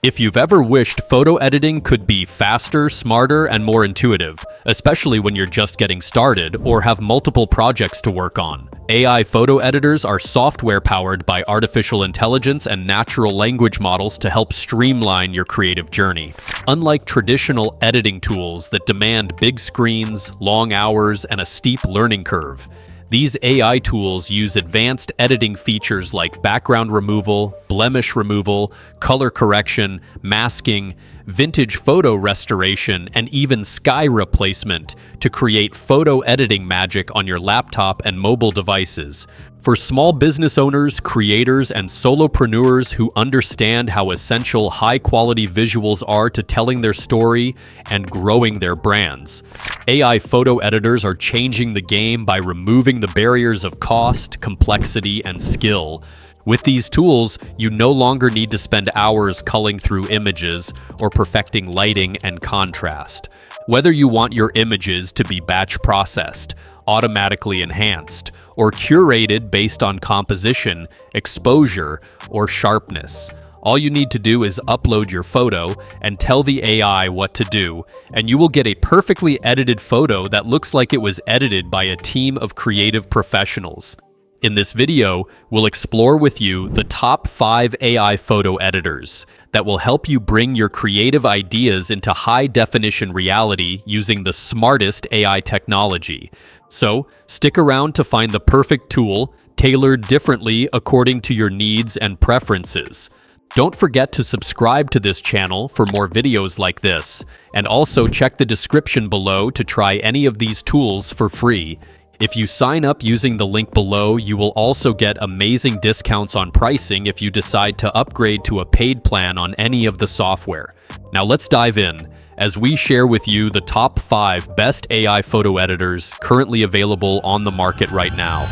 If you've ever wished photo editing could be faster, smarter, and more intuitive, especially when you're just getting started or have multiple projects to work on, AI photo editors are software powered by artificial intelligence and natural language models to help streamline your creative journey. Unlike traditional editing tools that demand big screens, long hours, and a steep learning curve, these AI tools use advanced editing features like background removal, blemish removal, color correction, masking, vintage photo restoration, and even sky replacement to create photo editing magic on your laptop and mobile devices. For small business owners, creators, and solopreneurs who understand how essential high-quality visuals are to telling their story and growing their brands, AI photo editors are changing the game by removing the barriers of cost, complexity, and skill. With these tools, you no longer need to spend hours culling through images or perfecting lighting and contrast. Whether you want your images to be batch processed, automatically enhanced, or curated based on composition, exposure, or sharpness, all you need to do is upload your photo and tell the AI what to do, and you will get a perfectly edited photo that looks like it was edited by a team of creative professionals. In this video, we'll explore with you the top 5 AI photo editors that will help you bring your creative ideas into high-definition reality using the smartest AI technology. So, stick around to find the perfect tool, tailored differently according to your needs and preferences. Don't forget to subscribe to this channel for more videos like this, and also check the description below to try any of these tools for free. If you sign up using the link below, you will also get amazing discounts on pricing if you decide to upgrade to a paid plan on any of the software. Now let's dive in, as we share with you the top 5 best AI photo editors currently available on the market right now.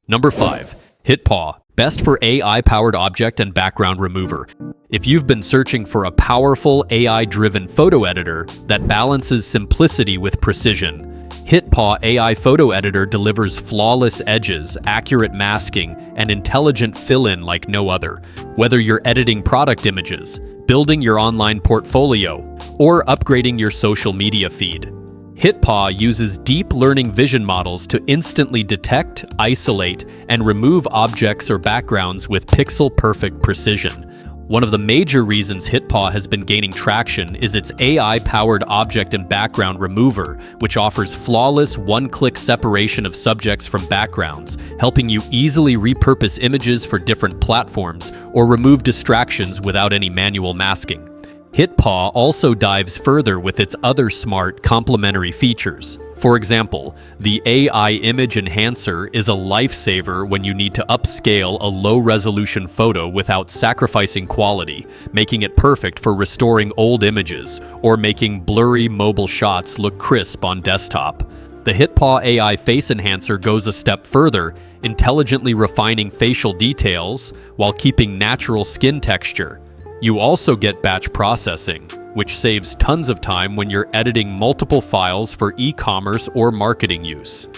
Number 5. Hitpaw, best for AI-powered object and background remover. If you've been searching for a powerful AI-driven photo editor that balances simplicity with precision, Hitpaw AI Photo Editor delivers flawless edges, accurate masking, and intelligent fill-in like no other. Whether you're editing product images, building your online portfolio, or upgrading your social media feed, Hitpaw uses deep learning vision models to instantly detect, isolate, and remove objects or backgrounds with pixel-perfect precision. One of the major reasons Hitpaw has been gaining traction is its AI-powered object and background remover, which offers flawless one-click separation of subjects from backgrounds, helping you easily repurpose images for different platforms or remove distractions without any manual masking. Hitpaw also dives further with its other smart complementary features. For example, the AI Image Enhancer is a lifesaver when you need to upscale a low-resolution photo without sacrificing quality, making it perfect for restoring old images or making blurry mobile shots look crisp on desktop. The Hitpaw AI Face Enhancer goes a step further, intelligently refining facial details while keeping natural skin texture. You also get batch processing, which saves tons of time when you're editing multiple files for e-commerce or marketing use.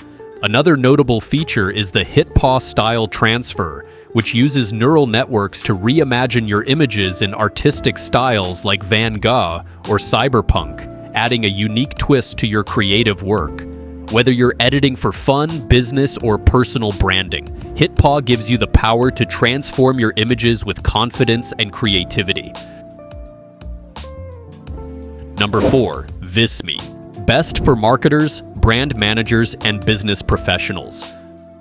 Another notable feature is the Hitpaw Style Transfer, which uses neural networks to reimagine your images in artistic styles like Van Gogh or cyberpunk, adding a unique twist to your creative work. Whether you're editing for fun, business, or personal branding, Hitpaw gives you the power to transform your images with confidence and creativity. Number 4. Visme, best for marketers, brand managers, and business professionals.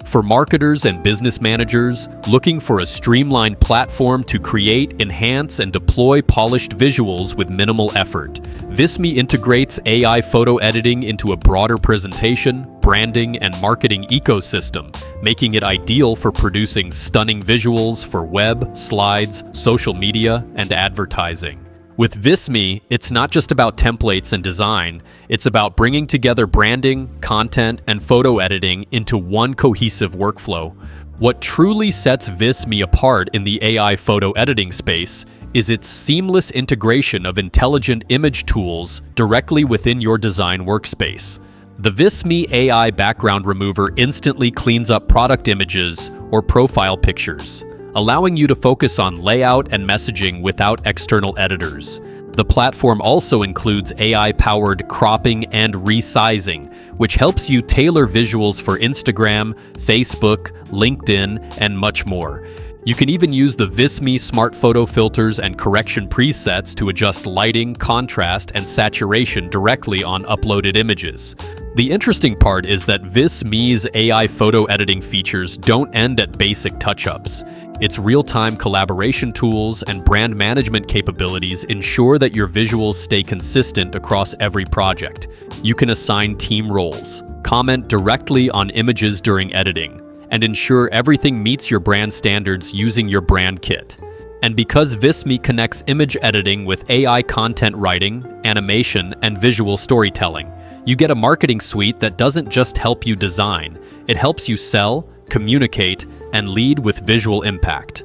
For marketers and business managers looking for a streamlined platform to create, enhance, and deploy polished visuals with minimal effort, Visme integrates AI photo editing into a broader presentation, branding, and marketing ecosystem, making it ideal for producing stunning visuals for web, slides, social media, and advertising. With Visme, it's not just about templates and design, it's about bringing together branding, content, and photo editing into one cohesive workflow. What truly sets Visme apart in the AI photo editing space is its seamless integration of intelligent image tools directly within your design workspace. The Visme AI background remover instantly cleans up product images or profile pictures, allowing you to focus on layout and messaging without external editors. The platform also includes AI-powered cropping and resizing, which helps you tailor visuals for Instagram, Facebook, LinkedIn, and much more. You can even use the Visme smart photo filters and correction presets to adjust lighting, contrast, and saturation directly on uploaded images. The interesting part is that Visme's AI photo editing features don't end at basic touch-ups. Its real-time collaboration tools and brand management capabilities ensure that your visuals stay consistent across every project. You can assign team roles, comment directly on images during editing, and ensure everything meets your brand standards using your brand kit. And because Visme connects image editing with AI content writing, animation, and visual storytelling, you get a marketing suite that doesn't just help you design, it helps you sell, communicate, and lead with visual impact.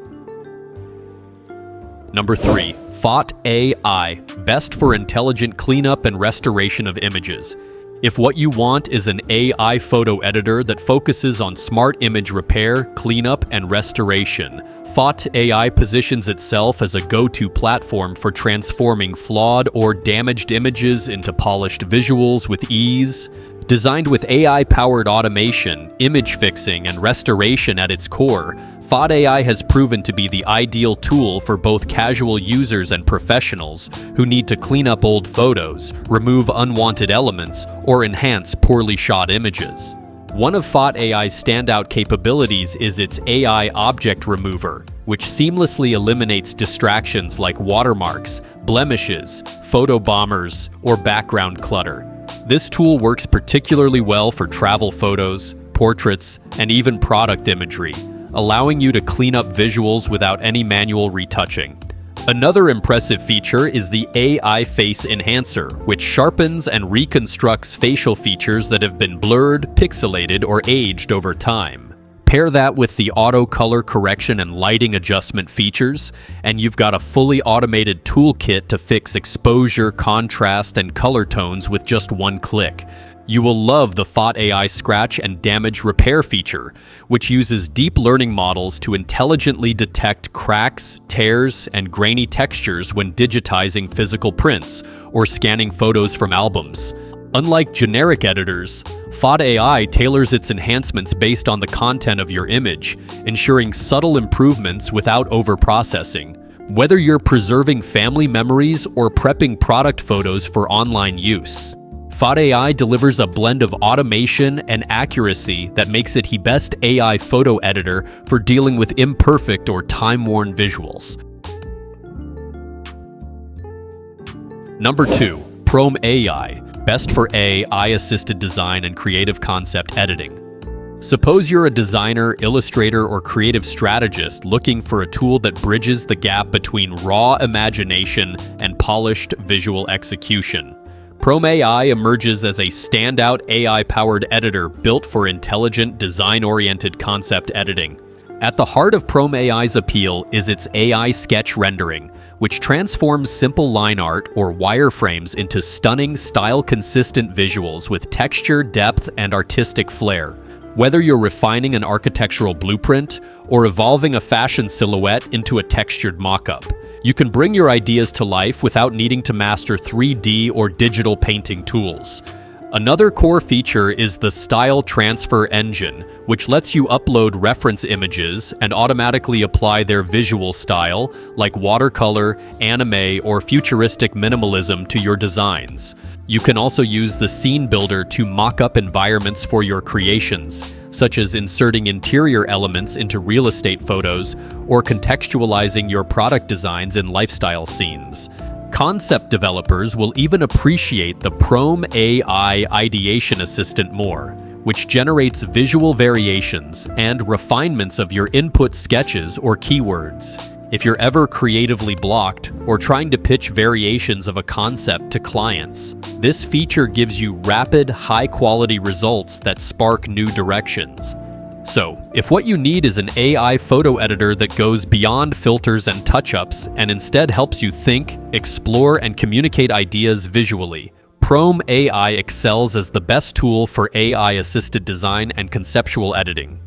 Number 3. PhotAI, best for intelligent cleanup and restoration of images. If what you want is an AI photo editor that focuses on smart image repair, cleanup, and restoration, PhotAI positions itself as a go-to platform for transforming flawed or damaged images into polished visuals with ease. Designed with AI-powered automation, image fixing, and restoration at its core, PhotAI has proven to be the ideal tool for both casual users and professionals who need to clean up old photos, remove unwanted elements, or enhance poorly shot images. One of PhotAI's standout capabilities is its AI object remover, which seamlessly eliminates distractions like watermarks, blemishes, photo bombers, or background clutter. This tool works particularly well for travel photos, portraits, and even product imagery, allowing you to clean up visuals without any manual retouching. Another impressive feature is the AI Face Enhancer, which sharpens and reconstructs facial features that have been blurred, pixelated, or aged over time. Pair that with the auto color correction and lighting adjustment features, and you've got a fully automated toolkit to fix exposure, contrast, and color tones with just one click. You will love the PhotAI Scratch and Damage Repair feature, which uses deep learning models to intelligently detect cracks, tears, and grainy textures when digitizing physical prints or scanning photos from albums. Unlike generic editors, PhotAI tailors its enhancements based on the content of your image, ensuring subtle improvements without overprocessing. Whether you're preserving family memories or prepping product photos for online use, PhotAI delivers a blend of automation and accuracy that makes it the best AI photo editor for dealing with imperfect or time-worn visuals. Number 2. PromeAI, best for AI-assisted design and creative concept editing. Suppose you're a designer, illustrator, or creative strategist looking for a tool that bridges the gap between raw imagination and polished visual execution. PromeAI emerges as a standout AI-powered editor built for intelligent, design-oriented concept editing. At the heart of PromeAI's appeal is its AI sketch rendering, which transforms simple line art or wireframes into stunning, style-consistent visuals with texture, depth, and artistic flair. Whether you're refining an architectural blueprint or evolving a fashion silhouette into a textured mock-up, you can bring your ideas to life without needing to master 3D or digital painting tools. Another core feature is the Style Transfer Engine, which lets you upload reference images and automatically apply their visual style, like watercolor, anime, or futuristic minimalism, to your designs. You can also use the Scene Builder to mock up environments for your creations, such as inserting interior elements into real estate photos or contextualizing your product designs in lifestyle scenes. Concept developers will even appreciate the PromeAI Ideation Assistant more, which generates visual variations and refinements of your input sketches or keywords. If you're ever creatively blocked or trying to pitch variations of a concept to clients, this feature gives you rapid, high-quality results that spark new directions. So, if what you need is an AI photo editor that goes beyond filters and touch-ups and instead helps you think, explore, and communicate ideas visually, PromeAI excels as the best tool for AI-assisted design and conceptual editing.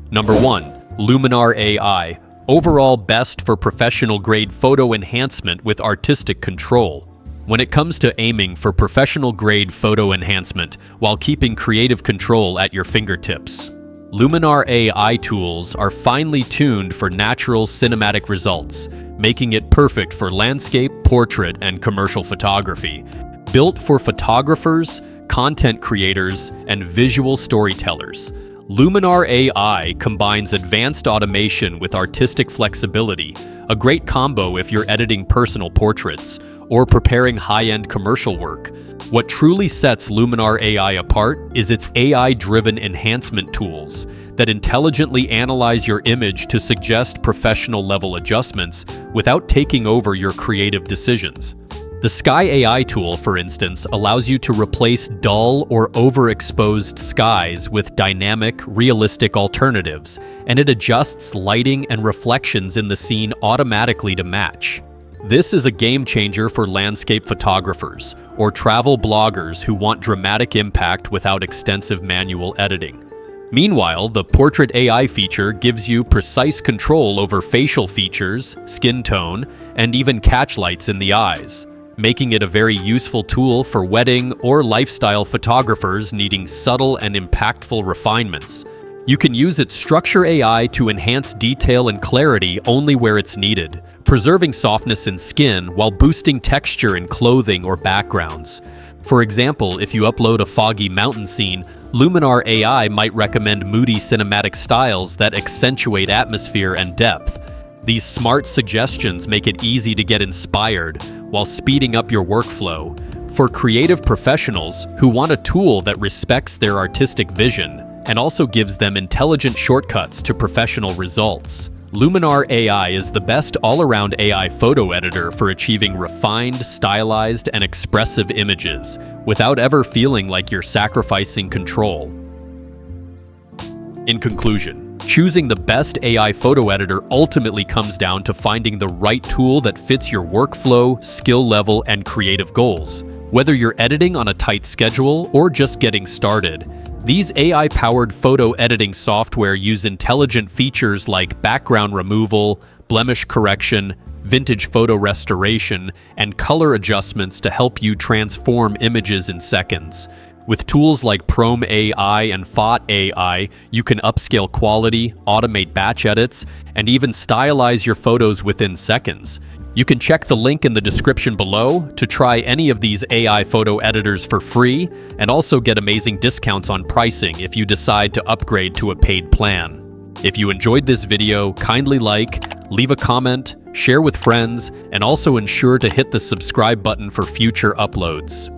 Number 1. Luminar AI. Overall best for professional-grade photo enhancement with artistic control. When it comes to aiming for professional-grade photo enhancement while keeping creative control at your fingertips, Luminar AI tools are finely tuned for natural cinematic results, making it perfect for landscape, portrait, and commercial photography. Built for photographers, content creators, and visual storytellers, Luminar AI combines advanced automation with artistic flexibility, a great combo if you're editing personal portraits or preparing high-end commercial work. What truly sets Luminar AI apart is its AI-driven enhancement tools that intelligently analyze your image to suggest professional-level adjustments without taking over your creative decisions. The Sky AI tool, for instance, allows you to replace dull or overexposed skies with dynamic, realistic alternatives, and it adjusts lighting and reflections in the scene automatically to match. This is a game changer for landscape photographers or travel bloggers who want dramatic impact without extensive manual editing. Meanwhile, the Portrait AI feature gives you precise control over facial features, skin tone, and even catch lights in the eyes, making it a very useful tool for wedding or lifestyle photographers needing subtle and impactful refinements. You can use its Structure AI to enhance detail and clarity only where it's needed, preserving softness in skin while boosting texture in clothing or backgrounds. For example, if you upload a foggy mountain scene, Luminar AI might recommend moody cinematic styles that accentuate atmosphere and depth. These smart suggestions make it easy to get inspired while speeding up your workflow. For creative professionals who want a tool that respects their artistic vision and also gives them intelligent shortcuts to professional results, Luminar AI is the best all-around AI photo editor for achieving refined, stylized, and expressive images without ever feeling like you're sacrificing control. In conclusion, choosing the best AI photo editor ultimately comes down to finding the right tool that fits your workflow, skill level, and creative goals. Whether you're editing on a tight schedule or just getting started, these AI-powered photo editing software use intelligent features like background removal, blemish correction, vintage photo restoration, and color adjustments to help you transform images in seconds. With tools like PromeAI and PhotAI, you can upscale quality, automate batch edits, and even stylize your photos within seconds. You can check the link in the description below to try any of these AI photo editors for free and also get amazing discounts on pricing if you decide to upgrade to a paid plan. If you enjoyed this video, kindly like, leave a comment, share with friends, and also ensure to hit the subscribe button for future uploads.